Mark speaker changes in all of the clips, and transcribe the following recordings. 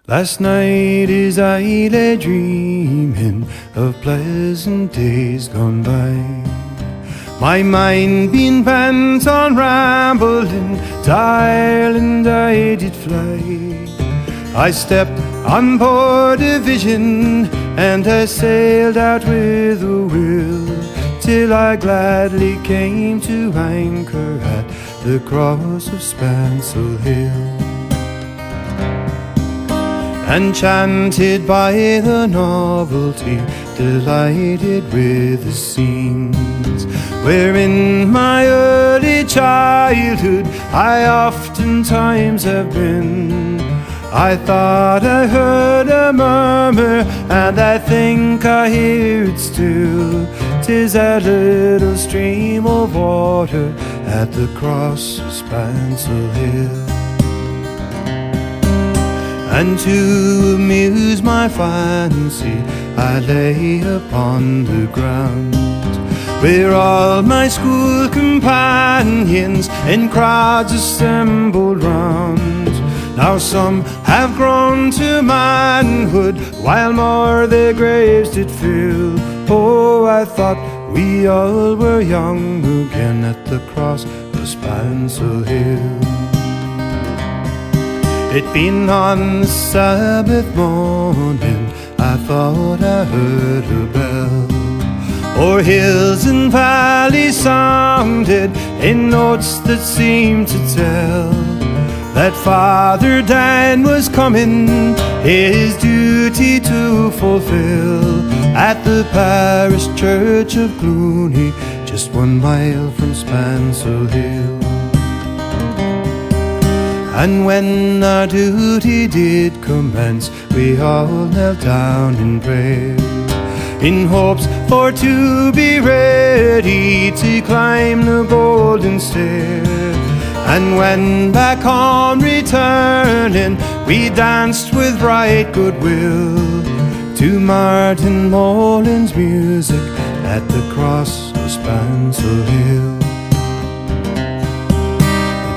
Speaker 1: Last night as I lay dreaming of pleasant days gone by, my mind being bent on rambling, to Ireland I did fly. I stepped on board a vision and I sailed out with a will, till I gladly came to anchor at the cross of SPANCIL Hill. Enchanted by the novelty, delighted with the scenes where in my early childhood I oftentimes have been. I thought I heard a murmur, and I think I hear it still. 'Tis that little stream of water at the cross of SPANCIL Hill. And to amuse my fancy, I lay upon the ground, where all my school companions in crowds assembled round. Now some have grown to manhood, while more their graves did fill. Oh, I thought we all were young again at the cross of SPANCIL Hill. It being on the Sabbath morning, I thought I heard a bell. O'er hills and valleys sounded in notes that seemed to tell that Father Dan was coming, his duty to fulfill, at the parish church of Glooney, just 1 mile from SPANCIL Hill. And when our duty did commence, we all knelt down in prayer, in hopes for to be ready to climb the golden stair. And when back home returning, we danced with right goodwill to Martin Molin's music at the cross of SPANCIL Hill.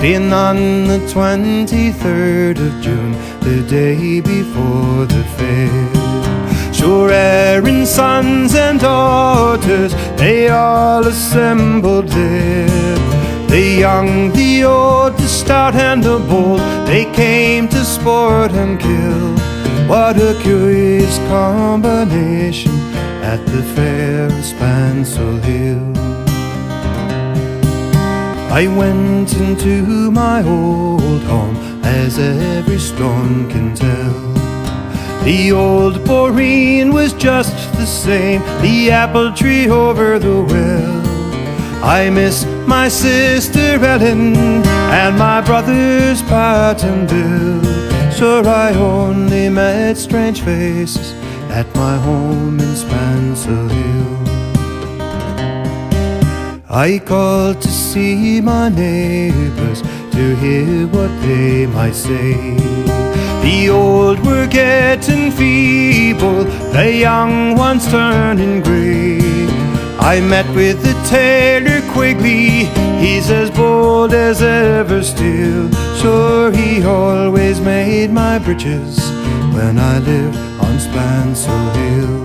Speaker 1: Being on the 23rd of June, the day before the fair, sure Aaron's sons and daughters, they all assembled there. The young, the old, the stout and the bold, they came to sport and kill. What a curious combination at the fair of SPANCIL Hill. I went into my old home, as every stone can tell. The old boreen was just the same, the apple tree over the well. I miss my sister Ellen and my brothers Pat and Bill. Sure, I only met strange faces at my home in SPANCIL Hill. I called to see my neighbours, to hear what they might say. The old were getting feeble, the young ones turning grey. I met with the tailor Quigley, he's as bold as ever still. Sure, he always made my breeches when I lived on SPANCIL Hill.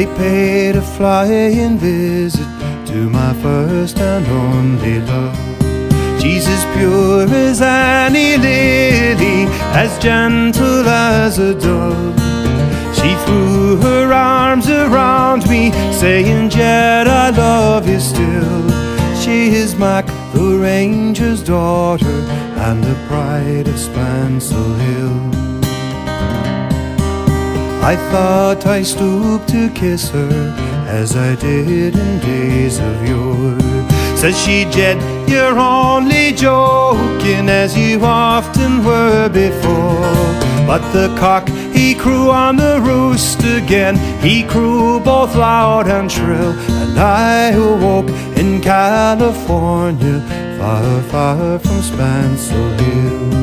Speaker 1: I paid a flying visit to my first and only love. She's as pure as any lily, as gentle as a dove. She threw her arms around me, saying, "Jed, I love you still." She is Mac, the ranger's daughter, and the pride of SPANCIL Hill. I thought I stooped to kiss her, as I did in days of yore. Says she, "Jed, you're only joking, as you often were before." But the cock, he crew on the roost again, he crew both loud and shrill. And I awoke in California, far, far from SPANCIL Hill.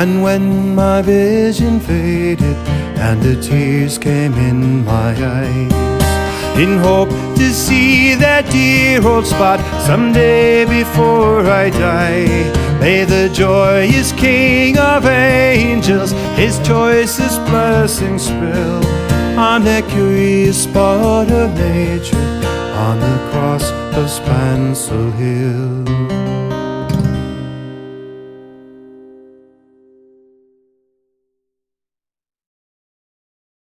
Speaker 1: And when my vision faded and the tears came in my eyes, in hope to see that dear old spot someday before I die, May the joyous King of angels his choicest blessings spill on that curious spot of nature, on the cross of SPANCIL Hill.